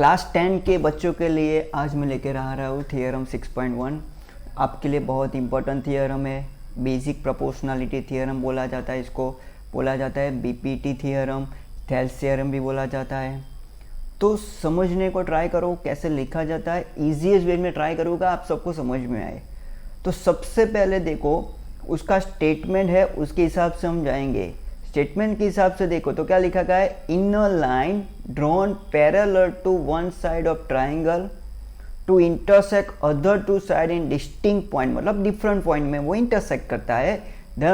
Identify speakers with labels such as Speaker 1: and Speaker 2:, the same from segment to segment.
Speaker 1: Class 10 के बच्चों के लिए आज मैं लेकर आ रहा हूँ थियरम 6.1। आपके लिए बहुत इंपॉर्टेंट थियरम है। बेसिक प्रोपोर्शनलिटी थियरम बोला जाता है, इसको बोला जाता है बीपीटी थियरम, थेल्स थियरम भी बोला जाता है। तो समझने को ट्राई करो कैसे लिखा जाता है, ईजीएस्ट वे में ट्राई करूँगा आप सबको समझ में आए। तो सबसे पहले देखो उसका स्टेटमेंट है, उसके हिसाब से हम जाएंगे। स्टेटमेंट के हिसाब से देखो तो क्या लिखा गया है, in a line drawn parallel to one side of triangle to intersect other two side in distinct point, मतलब डिफरेंट पॉइंट में वो इंटरसेक्ट करता है। The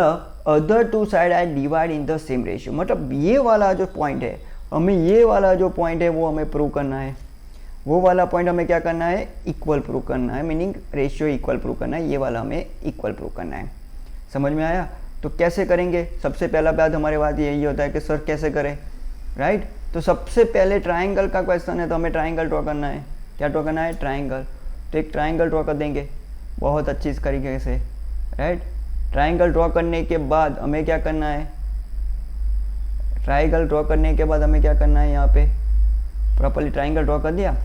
Speaker 1: other two side are divide in the same ratio, मतलब ये वाला जो point है हमें, ये वाला जो पॉइंट है वो हमें प्रूव करना है। वो वाला पॉइंट हमें क्या करना है, इक्वल प्रूव करना है, मीनिंग रेशियो इक्वल प्रूव करना है। ये वाला हमें इक्वल प्रूव करना है। समझ में आया? तो कैसे करेंगे? सबसे पहला बात हमारे पास यही होता है कि सर कैसे करें, राइट? तो सबसे पहले ट्राइंगल का क्वेश्चन है तो हमें ट्राइंगल ड्रॉ करना है। क्या ड्रॉ करना है? ट्राइंगल। तो एक ट्राइंगल ड्रॉ कर देंगे बहुत अच्छी इस तरीके से, राइट? ट्राइंगल ड्रॉ करने के बाद हमें क्या करना है, ट्राइंगल ड्रॉ करने के बाद हमें क्या करना है, यहाँ पे प्रॉपर्ली ट्राइंगल ड्रॉ कर दिया।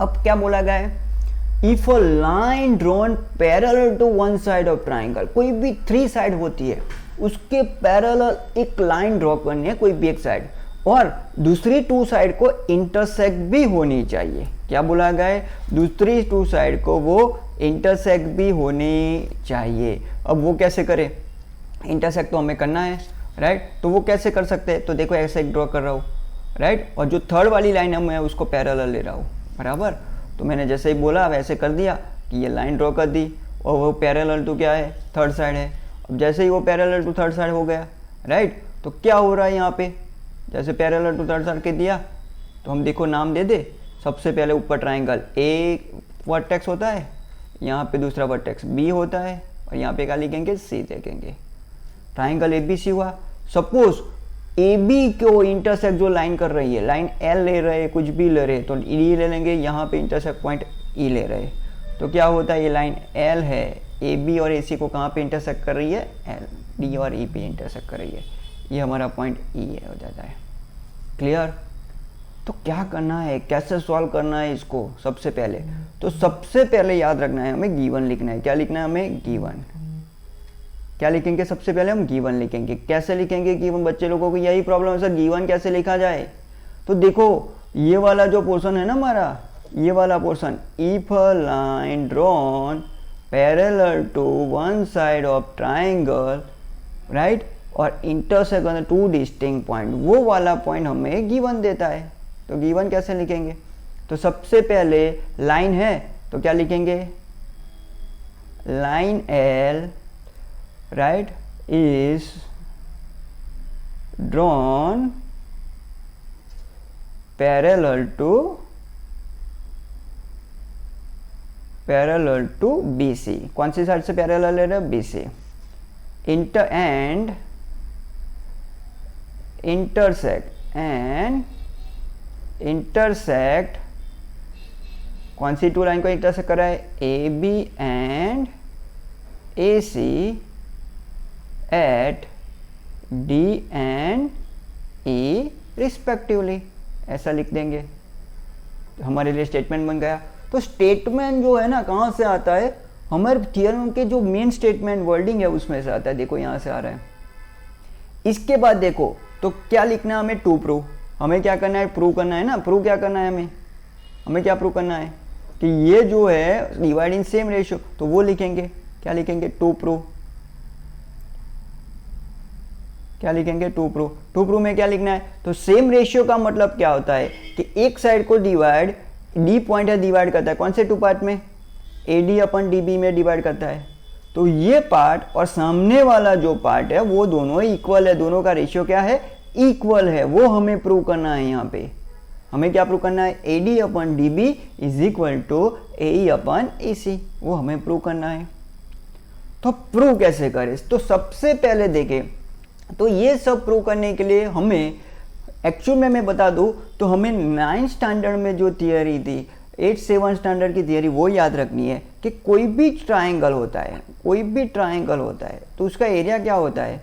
Speaker 1: अब क्या बोला गया है, if a line drawn parallel to one side of triangle, कोई भी 3 साइड होती है उसके पैरेलल एक लाइन ड्रॉ करनी है, कोई भी एक साइड, और दूसरी 2 साइड को इंटरसेक्ट भी होनी चाहिए। क्या बोला गया है, दूसरी 2 साइड को वो इंटरसेक्ट भी होनी चाहिए। अब वो कैसे करें, इंटरसेक्ट तो हमें करना है, राइट? तो वो कैसे कर सकते हैं, तो देखो ऐसे एक ड्रॉ कर रहा हूँ, राइट? और जो थर्ड वाली लाइन है मैं उसको पैरेलल ले रहा हूँ, बराबर? तो मैंने जैसे ही बोला वैसे कर दिया कि ये लाइन ड्रॉ कर दी, और वो पैरेलल टू क्या है, थर्ड साइड है। अब जैसे ही वो पैरेलल टू थर्ड साइड हो गया, राइट? तो क्या हो रहा है यहाँ पे, जैसे पैरेलल टू थर्ड साइड के दिया तो हम देखो नाम दे दे। सबसे पहले ऊपर ट्राइंगल ए वर्टेक्स होता है, यहाँ पे दूसरा वर्टेक्स बी होता है, और यहाँ पे क्या लिखेंगे, सी देखेंगे। ट्राइंगल ए बी सी हुआ। सपोज ए बी को इंटरसेक्ट जो लाइन कर रही है, लाइन एल ले रहे, कुछ भी ले रहे, तो ई ले लेंगे, यहाँ पे इंटरसेक्ट पॉइंट ई ले रहे, तो क्या होता है, ये लाइन एल है, ए बी और ए सी को कहाँ पे इंटरसेक्ट कर रही है, एल, डी और ई पे इंटरसेक्ट कर रही है, ये हमारा पॉइंट ई हो जाता है। क्लियर? तो क्या करना है, कैसे सॉल्व करना है इसको, सबसे पहले तो सबसे पहले याद रखना है हमें गिवन लिखना है। क्या लिखना है हमें, गिवन। क्या लिखेंगे, सबसे पहले हम गिवन लिखेंगे। कैसे लिखेंगे गिवन, बच्चे लोगों को यही प्रॉब्लम है सर, गिवन कैसे लिखा जाए। तो देखो ये वाला जो पोर्शन है ना हमारा, ये वाला portion, if a line drawn parallel to one side of triangle, right, और इंटरसेक्ट 2 डिस्टिंक्ट पॉइंट, वो वाला पॉइंट हमें गिवन देता है। तो गिवन कैसे लिखेंगे, तो सबसे पहले लाइन है तो क्या लिखेंगे, line L, right, is drawn parallel to BC। कौन सी साइड से पैरेलल ले रहे हैं, BC। इंटरसेक्ट कौन सी 2 लाइन को इंटरसेक्ट कर रहा है, AB and AC at D and E respectively, ऐसा लिख देंगे, तो हमारे लिए स्टेटमेंट बन गया। तो स्टेटमेंट जो है ना कहाँ से आता है, हमारे थियरम के जो मेन स्टेटमेंट वर्डिंग है उसमें से आता है। देखो यहाँ से आ रहा है। इसके बाद देखो तो क्या लिखना है हमें, टू प्रूव। हमें क्या करना है, प्रूव करना है ना। प्रूव क्या करना है हमें क्या प्रूव करना है कि ये जो है डिवाइड इन सेम रेशियो, तो वो लिखेंगे। क्या लिखेंगे, टू प्रूव। क्या लिखेंगे, टू प्रूव। टू प्रूव में क्या लिखना है, तो सेम रेशियो का मतलब क्या होता है कि एक साइड को डिवाइड, डी पॉइंट है, डिवाइड करता है कौन से 2 पार्ट में, AD अपन DB में डिवाइड करता है। तो ये पार्ट और सामने वाला जो पार्ट है वो दोनों इक्वल है, दोनों का रेशियो क्या है, इक्वल है। वो हमें प्रूव करना है। यहाँ पे हमें क्या प्रूव करना है, AD upon DB is equal to AE upon AC, वो हमें प्रूव करना है। तो प्रूव कैसे करें, तो सबसे पहले देखें तो ये सब प्रूव करने के लिए हमें एक्चुअल में मैं बता दूं तो हमें 9th स्टैंडर्ड में जो थियरी थी, 8-7 स्टैंडर्ड की थियरी, वो याद रखनी है कि कोई भी ट्राइंगल होता है, कोई भी ट्राइंगल होता है तो उसका एरिया क्या होता है,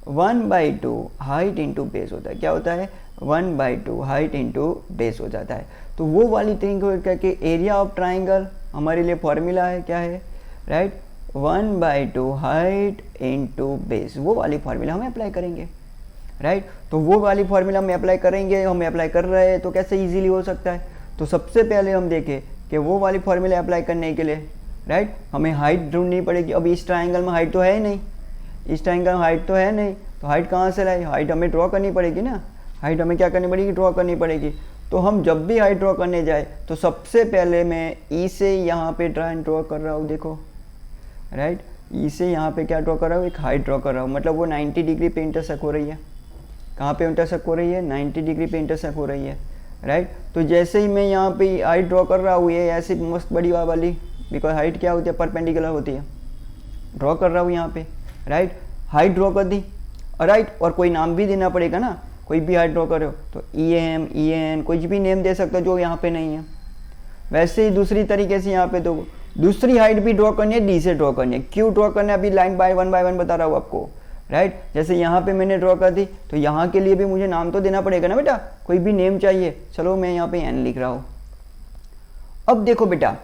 Speaker 1: 1/2 हाइट इंटू बेस होता है। क्या होता है, 1/2 हाइट इंटू बेस हो जाता है। तो वो वाली थिंग करके एरिया ऑफ ट्राइंगल हमारे लिए फॉर्मूला है, क्या है, राइट, 1/2 हाइट इंटू बेस, वो वाली फॉर्मूला हम अप्लाई करेंगे, राइट। तो वो वाली फॉर्मूला हम अप्लाई करेंगे, हम अप्लाई कर रहे हैं, तो कैसे इजीली हो सकता है। तो सबसे पहले हम देखें कि वो वाली फॉर्मूला अप्लाई करने के लिए, राइट, हमें हाइट ढूंढनी पड़ेगी। अब इस ट्राइंगल में हाइट तो है ही नहीं, इस ट्राइंगल में हाइट तो है नहीं, तो हाइट कहाँ से लाए, हाइट हमें ड्रॉ करनी पड़ेगी ना, हाइट हमें क्या करनी पड़ेगी, ड्रॉ करनी पड़ेगी। तो हम जब भी हाइट ड्रॉ करने जाए तो सबसे पहले मैं ई से यहाँ पे ड्रॉ कर रहा हूँ, देखो, राइट, ई से यहाँ पे क्या ड्रॉ कर रहा हूँ, एक हाइट ड्रॉ कर रहा हूँ, मतलब वो 90 डिग्री पे इंटरसेक्ट हो रही है। कहाँ पे इंटरसेक्ट हो रही है, 90 डिग्री पे इंटरसेक्ट हो रही है, राइट। तो जैसे ही मैं यहाँ पे हाइट ड्रॉ कर रहा हूँ, ये ऐसी मस्त बड़ी वाली, बिकॉज हाइट क्या होती है, परपेंडिकुलर होती है, ड्रॉ कर रहा हूँ यहाँ पे, राइट, हाइट ड्रॉ कर दी, राइट। और कोई नाम भी देना पड़ेगा ना, कोई भी हाइट ड्रॉ करो तो EM EN कुछ भी नेम दे सकते हो जो यहाँ पे नहीं है। वैसे ही दूसरी तरीके से यहाँ पे तो दूसरी हाइट भी ड्रॉ करनी है, D से ड्रॉ करनी है। क्यों ड्रॉ करना है, अभी लाइन बाय वन बता रहा हूँ आपको, राइट। जैसे यहाँ पे मैंने ड्रॉ कर दी, तो यहाँ के लिए भी मुझे नाम तो देना पड़ेगा ना बेटा, कोई भी नेम चाहिए। चलो मैं यहाँ पे N लिख रहा हूँ। अब देखो बेटा,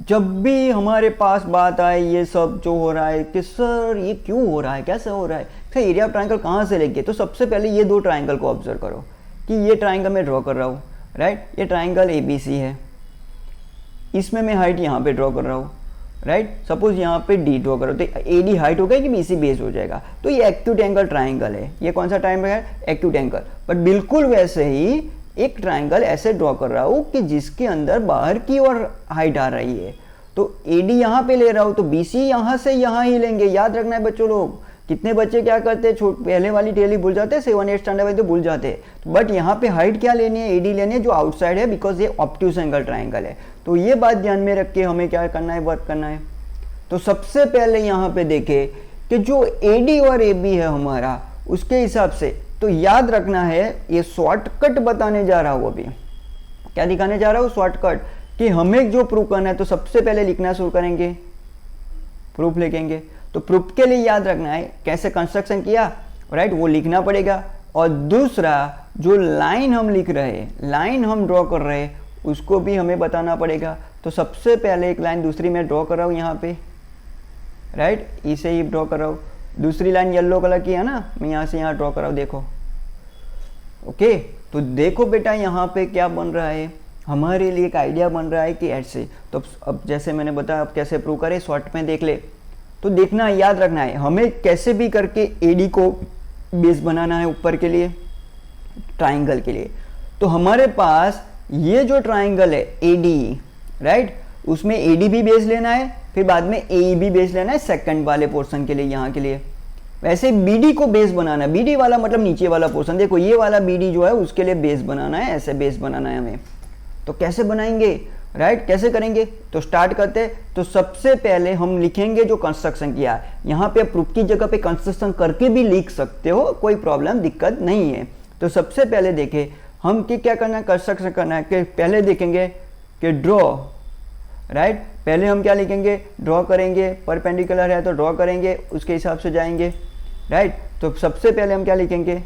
Speaker 1: जब भी हमारे पास बात आए ये सब जो हो रहा है कि सर ये क्यों हो रहा है, कैसे हो रहा है, सर एरिया ऑफ ट्राइंगल कहाँ से लेके, तो सबसे पहले ये दो ट्राइंगल को ऑब्जर्व करो कि ये ट्राइंगल मैं ड्रॉ कर रहा हूँ, राइट। ये ट्राइंगल ABC है, इसमें मैं हाइट यहाँ पे ड्रॉ कर रहा हूँ, राइट। सपोज यहाँ पे D ड्रॉ करो तो AD हाइट हो गया कि BC बेस हो जाएगा। तो ये एक्यूट एंगल ट्राइंगल है। ये कौन सा ट्राइंगल है, एक्यूट एंगल। बट बिल्कुल वैसे ही एक ट्राइंगल ऐसे ड्रॉ कर रहा हूँ कि जिसके अंदर बाहर की ओर हाइट आ रही है। तो AD यहाँ पे ले रहा हूँ तो BC यहाँ से यहाँ ही लेंगे। याद रखना है बच्चों, लोग कितने बच्चे क्या करते हैं, पहले वाली टेली भूल जाते हैं, 7-8 स्टैंडर्ड में तो भूल जाते हैं। बट यहाँ पे हाइट क्या लेनी है, AD लेनी है जो आउटसाइड है, बिकॉज ये ऑब्ट्यूज एंगल ट्राइंगल है। तो ये बात ध्यान में रख के हमें क्या करना है, वर्क करना है। तो सबसे पहले यहाँ पे देखे कि जो AD और AB है हमारा, उसके हिसाब से तो याद रखना है, ये शॉर्टकट बताने जा रहा हूँ अभी। क्या दिखाने जा रहा हूँ, शॉर्टकट, कि हमें जो प्रूफ करना है तो सबसे पहले लिखना शुरू करेंगे, प्रूफ लिखेंगे। तो प्रूफ के लिए याद रखना है कैसे कंस्ट्रक्शन किया, राइट, वो लिखना पड़ेगा। और दूसरा जो लाइन हम लिख रहे हैं, लाइन हम ड्रॉ कर रहे हैं, उसको भी हमें बताना पड़ेगा। तो सबसे पहले एक लाइन दूसरी मैं ड्रॉ कर रहा हूँ यहाँ पे, राइट, इसे ही ड्रॉ कर रहा हूँ। दूसरी लाइन येलो कलर की है ना, मैं यहाँ से यहाँ ड्रॉ कर रहा हूँ, देखो, ओके। तो देखो बेटा यहाँ पे क्या बन रहा है, हमारे लिए एक आइडिया बन रहा है कि ऐसे। तो अब जैसे मैंने बताया, अब कैसे प्रूव करें, शॉर्ट में देख ले। तो देखना है, याद रखना है, हमें कैसे भी करके AD को बेस बनाना है ऊपर के लिए, ट्राइंगल के लिए। तो हमारे पास ये जो ट्राइंगल है AD, राइट, उसमें AD भी बेस लेना है, फिर बाद में AE भी बेस लेना है सेकंड वाले पोर्शन के लिए, यहाँ के लिए। वैसे BD को बेस बनाना है, BD वाला मतलब नीचे वाला पोर्शन, देखो ये वाला BD जो है उसके लिए बेस बनाना है, ऐसे बेस बनाना है हमें। तो कैसे बनाएंगे, राइट, कैसे करेंगे, तो स्टार्ट करते। तो सबसे पहले हम लिखेंगे जो कंस्ट्रक्शन किया है। यहाँ पे प्रूफ की जगह पे कंस्ट्रक्शन करके भी लिख सकते हो, कोई प्रॉब्लम, दिक्कत नहीं है। तो सबसे पहले देखें हम कि क्या करना है, कंस्ट्रक्शन करना है। कि पहले देखेंगे कि ड्रॉ, राइट, पहले हम क्या लिखेंगे, ड्रॉ करेंगे, परपेंडिकुलर है तो ड्रॉ करेंगे, उसके हिसाब से जाएंगे, राइट। तो सबसे पहले हम क्या लिखेंगे,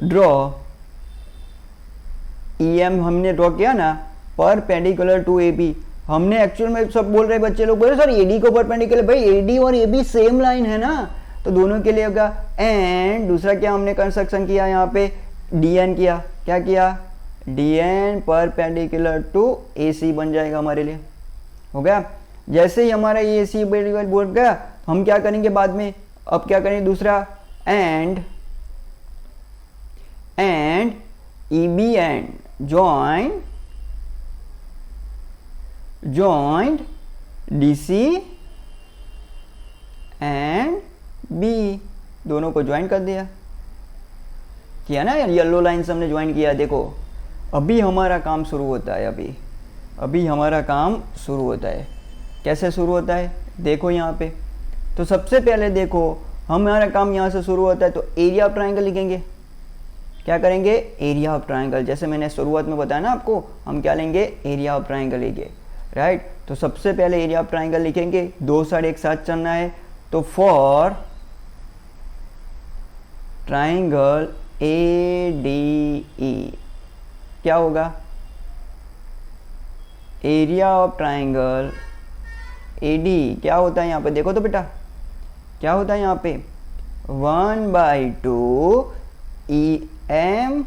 Speaker 1: ड्रॉ EM हमने ड्रॉ किया ना, परपेंडिकुलर टू AB। हमने एक्चुअल में सब बोल रहे बच्चे लोग बोल रहे सर AD को परपेंडिकुलर, भाई AD और AB सेम लाइन है ना, तो दोनों के लिए होगा। एंड दूसरा क्या हमने कंस्ट्रक्शन किया, यहाँ पे DN किया, क्या किया, DN परपेंडिकुलर टू AC बन जाएगा हमारे लिए, हो गया। जैसे ही हमारा ये AC बोल गया, हम क्या करेंगे बाद में, अब क्या करेंगे दूसरा, and EB and join DC and B, दोनों को ज्वाइन कर दिया, किया ना यार, येलो लाइन से हमने ज्वाइन किया। देखो अभी हमारा काम शुरू होता है, अभी हमारा काम शुरू होता है। कैसे शुरू होता है, देखो यहाँ पे। तो सबसे पहले देखो हमारा काम यहाँ से शुरू होता है, तो एरिया ऑफ ट्राइंगल लिखेंगे। क्या करेंगे, एरिया ऑफ ट्राइंगल, जैसे मैंने शुरुआत में बताया ना आपको, हम क्या लेंगे, एरिया ऑफ ट्राइंगल लेंगे, राइट। तो सबसे पहले एरिया ऑफ ट्राइंगल लिखेंगे, दो साइड एक साथ चलना है। तो फॉर ट्राइंगल ADE क्या होगा, एरिया ऑफ ट्राइंगल AD क्या होता है यहाँ पे, देखो तो बेटा क्या होता है यहाँ पे 1/2 EM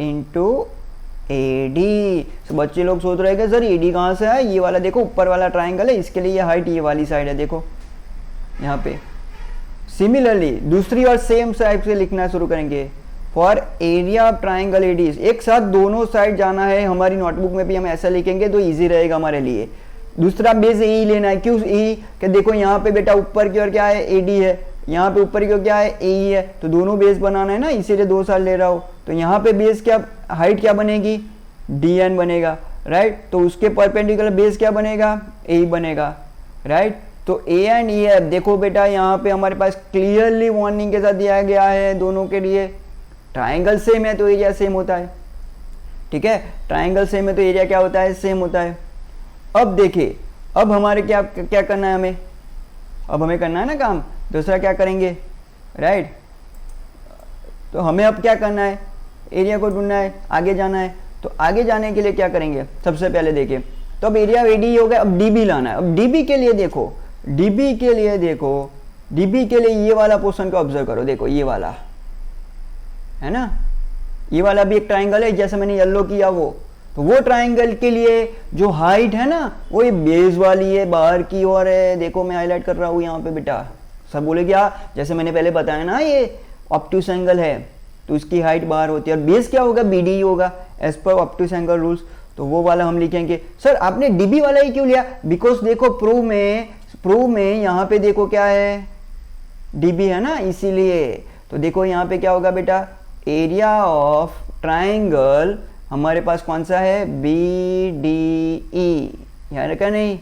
Speaker 1: इंटू AD। तो बच्चे लोग सोच रहे हैं कि सर AD कहाँ से है, ये वाला देखो ऊपर वाला ट्राइंगल है, इसके लिए ये हाइट ये वाली साइड है, देखो यहाँ पे। सिमिलरली दूसरी और सेम साइड से लिखना शुरू करेंगे, for area of triangle AD। एक साथ दोनों साइड जाना है, हमारी नोटबुक में भी हम ऐसा लिखेंगे तो इजी रहेगा हमारे लिए। दूसरा बेस AE लेना है, क्यों E कि देखो यहाँ पे बेटा ऊपर की ओर क्या है AD है, यहाँ पे ऊपर की ओर क्या है AE है, तो दोनों बेस बनाना है ना, इसीलिए 2 साल ले रहा हो। तो यहाँ पे बेस क्या हाइट क्या बनेगी DN बनेगा, राइट। तो उसके परपेंडिकुलर बेस क्या बनेगा AE बनेगा, राइट। तो A एंड EF देखो बेटा यहाँ पे हमारे पास क्लियरली वार्निंग के साथ दिया गया है दोनों के लिए। ट्राइंगल सेम है तो एरिया सेम होता है, ठीक है, ट्राइंगल सेम है तो एरिया क्या होता है, सेम होता है। अब देखिए, अब हमारे क्या क्या करना है हमें, अब हमें करना है ना काम, दूसरा क्या करेंगे, राइट। तो हमें अब क्या करना है, एरिया को ढूंढना है, आगे जाना है। तो आगे जाने के लिए क्या करेंगे, सबसे पहले देखिए, तो अब एरिया AD हो गया, अब DB लाना है। अब DB के लिए देखो, DB के लिए देखो, DB के लिए ये वाला पोर्शन को ऑब्जर्व करो, देखो ये वाला है ना, ये वाला भी एक ट्राइंगल है, जैसे मैंने येलो किया वो। तो वो ट्राइंगल के लिए जो हाइट है ना वो ये बेस वाली है, बाहर की ओर है, देखो मैं हाईलाइट कर रहा हूँ यहाँ पे बेटा। सब बोले क्या, जैसे मैंने पहले बताया ना ये ऑब्ट्यूस एंगल है तो इसकी हाइट बाहर होती है, और बेस क्या होगा BD होगा as per obtuse angle rules. तो वो वाला हम लिखेंगे। सर आपने DB वाला ही क्यों लिया, बिकॉज देखो प्रूव में यहाँ पे देखो क्या है DB है ना, इसीलिए। तो देखो यहाँ पे क्या होगा बेटा, एरिया ऑफ ट्राइंगल हमारे पास कौन सा है BDE, याद रखा नहीं,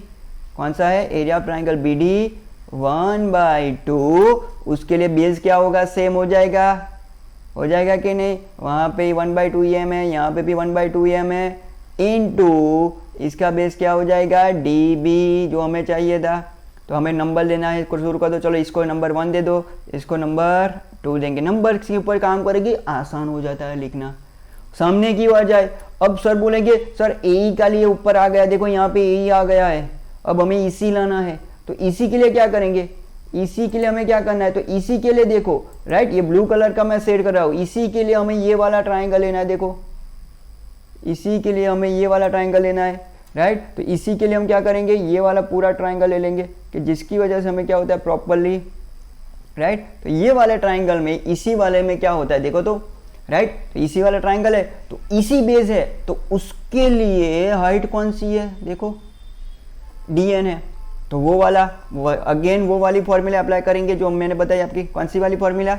Speaker 1: कौन सा है एरिया ऑफ ट्राइंगल BD 1/2। उसके लिए बेस क्या होगा, सेम हो जाएगा कि नहीं, वहाँ पे 1/2 EM है, यहाँ पे भी 1/2 EM है, इनटू इसका बेस क्या हो जाएगा DB जो हमें चाहिए था। तो हमें नंबर लेना है, इसको शुरू कर दो, चलो इसको नंबर 1 दे दो, इसको नंबर 2 देंगे। नंबर के ऊपर काम करेगी, आसान हो जाता है लिखना, सामने की ओर जाए। अब सर बोलेंगे सर AE का लिए ऊपर आ गया, देखो यहाँ पे AE आ गया है, अब हमें EC लाना है। तो EC के लिए क्या करेंगे, EC के लिए हमें क्या करना है, तो EC के लिए देखो, राइट, ये ब्लू कलर का मैं शेड कर रहा हूँ, EC के लिए हमें ये वाला ट्राइंगल लेना है, देखो EC के लिए हमें ये वाला ट्राइंगल लेना है, राइट। तो EC के लिए हम क्या करेंगे, ये वाला पूरा ट्राइंगल ले लेंगे, कि जिसकी वजह से हमें क्या होता है प्रॉपरली, राइट। तो ये वाले ट्राइंगल में EC वाले में क्या होता है देखो तो, राइट। तो EC वाला ट्राइंगल है तो EC बेस है, तो उसके लिए हाइट कौन सी है, देखो DN है। तो वो वाला अगेन वो वाली फॉर्मूला अप्लाई करेंगे जो मैंने बताई आपकी, कौन सी वाली फॉर्मूला,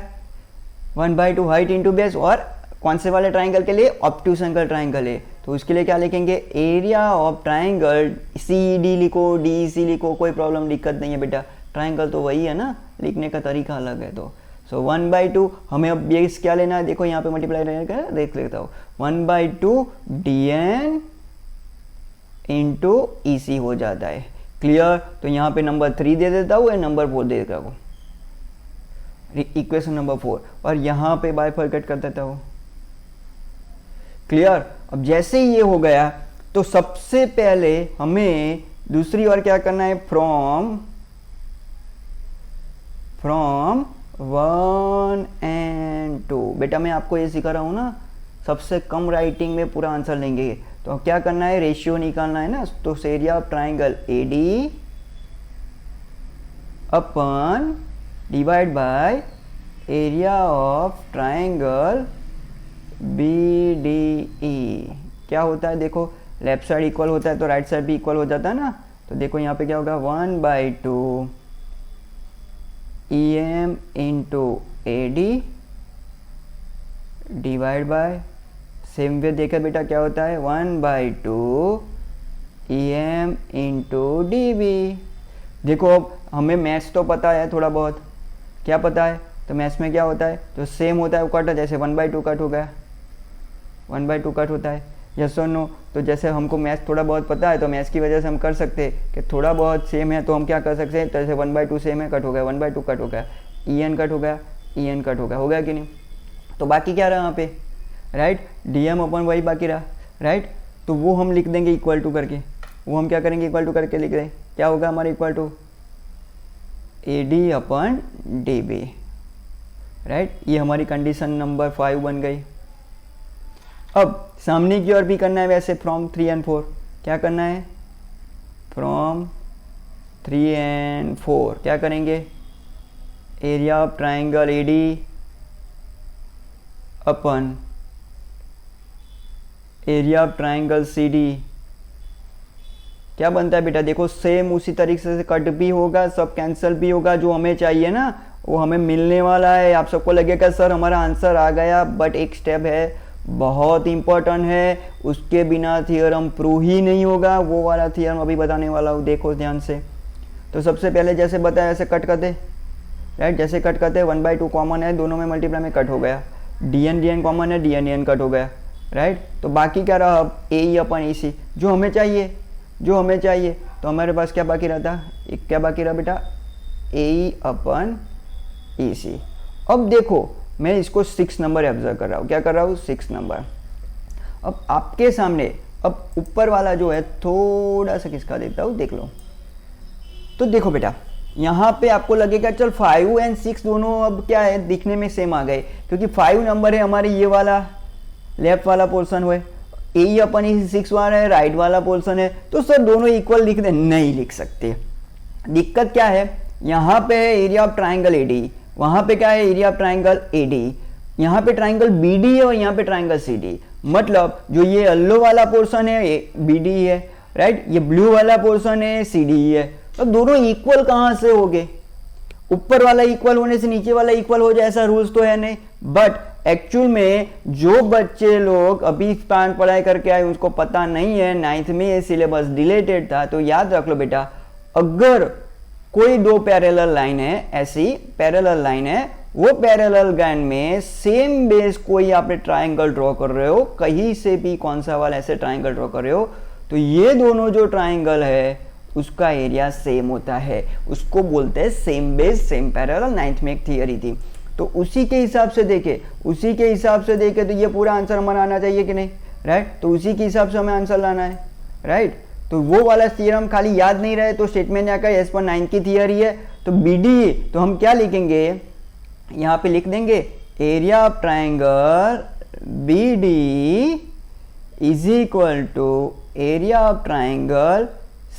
Speaker 1: 1/2 हाइट इंटू बेस, और कौन से वाले ट्राइंगल के लिए, ऑब्ट्यूस एंगल ट्राइंगल है। तो उसके लिए क्या लिखेंगे, एरिया ऑफ ट्राइंगल CD लिखो, DEC लिखो, कोई प्रॉब्लम दिक्कत नहीं है बेटा, ट्राइंगल तो वही है ना, लिखने का तरीका अलग है। तो 1/2 हमें अब बेस क्या लेना है, देखो यहाँ पे मल्टीप्लाई रहेगा, देख लेता हूँ, 1/2 DN इंटू EC हो जाता है, क्लियर। तो यहाँ पे नंबर 3 दे देता हूँ, नंबर 4 दे देता हूँ, इक्वेशन नंबर 4, और यहाँ पे बाइफरकेट कर देता हूँ, क्लियर। अब जैसे ही ये हो गया तो सबसे पहले हमें दूसरी ओर क्या करना है, फ्रॉम 1 and 2। बेटा मैं आपको ये सिखा रहा हूँ ना, सबसे कम राइटिंग में पूरा आंसर लेंगे। तो क्या करना है, रेशियो निकालना है ना, तो area of triangle AD upon divide by area of triangle BDE क्या होता है, देखो लेफ्ट साइड इक्वल होता है तो राइट साइड भी इक्वल हो जाता है ना। तो देखो यहाँ पे क्या होगा, 1/2 EM into AD divide by, same way देखा बेटा क्या होता है, 1/2 EM इंटू DB। देखो अब हमें मैथ्स तो पता है थोड़ा बहुत, क्या पता है, तो मैथ्स में क्या होता है, जो सेम होता है वो कट है, जैसे 1/2 कट हो गया, 1/2 कट होता है, यस और नो। तो जैसे हमको मैथ्स थोड़ा बहुत पता है तो मैथ्स की वजह से हम कर सकते हैं कि थोड़ा बहुत सेम है तो हम क्या कर सकते हैं, तो जैसे 1/2 सेम है, कट हो गया, 1/2 कट हो गया, EN कट हो गया, ई एन कट हो गया कि नहीं। तो बाकी क्या रहा यहाँ पे, राइट, डी एम अपन वही बाकी रहा, राइट। तो वो हम लिख देंगे इक्वल टू करके, वो हम क्या करेंगे इक्वल टू करके लिख दें, क्या होगा हमारा equal to A D upon D B, right. ये हमारी कंडीशन नंबर 5 बन गई। अब सामने की ओर भी करना है वैसे, फ्रॉम 3 and 4 क्या करना है, फ्रॉम 3 and 4 क्या करेंगे, area of triangle A D upon area of triangle C D क्या बनता है बेटा, देखो सेम उसी तरीके से कट भी होगा, सब कैंसिल भी होगा, जो हमें चाहिए ना वो हमें मिलने वाला है। आप सबको लगेगा सर हमारा आंसर आ गया, बट एक स्टेप है बहुत इंपॉर्टेंट है, उसके बिना थियरम प्रूव ही नहीं होगा। वो वाला थियरम अभी बताने वाला हूँ, देखो ध्यान से। तो सबसे पहले जैसे बताया ऐसे कट करते, राइट, जैसे कट करते 1/2 कॉमन है, दोनों में मल्टीप्लाई में कट हो गया, डी एन कॉमन है, डी एन कट हो गया, राइट। तो बाकी क्या रहा, अब ए ई अपन ई सी जो हमें चाहिए। तो हमारे पास क्या बाकी रहता, एक क्या बाकी रहा बेटा, ए ई अपन ई सी। अब देखो मैं इसको 6 नंबर ऑब्जर्व कर रहा हूँ, क्या कर रहा हूँ 6 नंबर। अब आपके सामने अब ऊपर वाला जो है थोड़ा सा किसका देता हूँ, देख लो। तो देखो बेटा यहाँ पे आपको लगेगा चल 5 and 6 दोनों अब क्या है दिखने में सेम आ गए, क्योंकि 5 नंबर है हमारे ये वाला लेफ्ट वाला पोर्शन हुए, ए अपन ही 6 वाला है राइट वाला पोर्शन है, तो सर दोनों इक्वल लिख दे, नहीं लिख सकते। दिक्कत क्या है, यहाँ पे है area of triangle A D, वहाँ पे क्या है area of triangle A D, यहाँ पे ट्राइंगल बी डी है और यहाँ पे ट्राइंगल सी डी। मतलब जो ये येलो वाला पोर्शन है बी डी है, राइट, ये ब्लू वाला पोर्शन है सी डी है। अब दोनों इक्वल कहाँ से हो गए, ऊपर वाला इक्वल होने से नीचे वाला इक्वल हो जाए ऐसा रूल्स तो है नहीं। बट एक्चुअल में जो बच्चे लोग अभी स्पैन पढ़ाई करके आए उसको पता नहीं है, 9th में ये सिलेबस डिलेटेड था, तो याद रख लो बेटा, अगर कोई दो पैरेलल लाइन है, ऐसी पैरेलल लाइन है, वो पैरेलल लाइन में सेम बेस कोई आप ट्राइंगल ड्रॉ कर रहे हो, कहीं से भी कौन सा वाला ऐसे ट्राइंगल ड्रॉ कर रहे हो, तो ये दोनों जो ट्राइंगल है उसका एरिया सेम होता है, उसको बोलते हैं same base same parallel. 9th में एक थियरी थी, तो उसी के हिसाब से देखे तो ये पूरा आंसर हमारा आना चाहिए कि नहीं, राइट। तो उसी के हिसाब से हमें आंसर लाना है, राइट। तो वो वाला थियरम खाली याद नहीं रहे तो स्टेटमेंट क्या एज पर 9 की थियरी है, तो बी डी, तो हम क्या लिखेंगे यहाँ पे लिख देंगे area of triangle B D is equal to area of triangle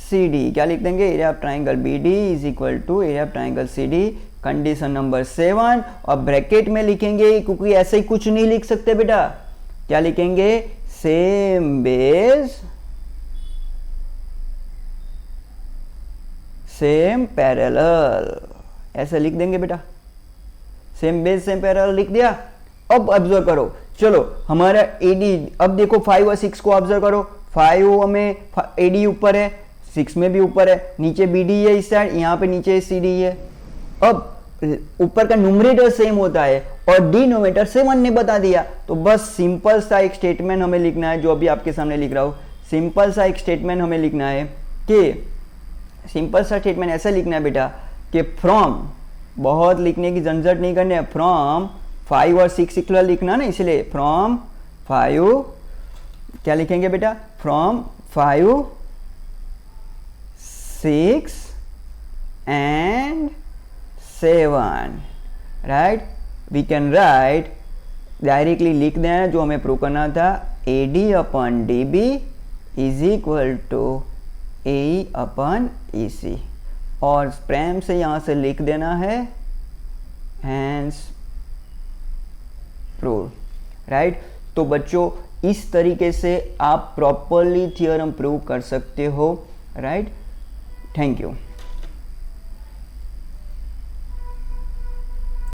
Speaker 1: C D. क्या लिख देंगे, area of triangle B D is equal to area of triangle C D, condition number 7। और ब्रैकेट में लिखेंगे, क्योंकि ऐसे ही कुछ नहीं लिख सकते बेटा, क्या लिखेंगे, सेम बेस सेम पैरेलल, ऐसे लिख देंगे बेटा, सेम बेस सेम पैरेलल लिख दिया। अब ऑब्जर्व करो, चलो हमारा एडी, अब देखो 5 और 6 को ऑब्जर्व करो, 5 में एडी ऊपर है, 6 में भी ऊपर है, नीचे बी डी है इस साइड, यहाँ पे नीचे सी डी है। अब ऊपर का न्यूमरेटर सेम होता है और डिनोमिनेटर सेम ने बता दिया, तो बस सिंपल सा एक स्टेटमेंट हमें लिखना है, जो अभी आपके सामने लिख रहा हूँ। सिंपल सा एक स्टेटमेंट हमें लिखना है कि सिंपल सा स्टेटमेंट ऐसा लिखना है बेटा कि फ्रॉम, बहुत लिखने की झंझट नहीं करनी है, फ्रॉम 5 और 6 इक्वल लिखना ना, इसलिए फ्रॉम 5, क्या लिखेंगे बेटा, from 5, 6 and 7, right. We can write, directly लिख देना जो हमें प्रूव करना था, A D upon D B is equal to A upon E C, और प्रेम से यहाँ से लिख देना है हैंस प्रूव, राइट। तो बच्चों इस तरीके से आप प्रॉपरली थियरम प्रूव कर सकते हो, राइट। Thank you.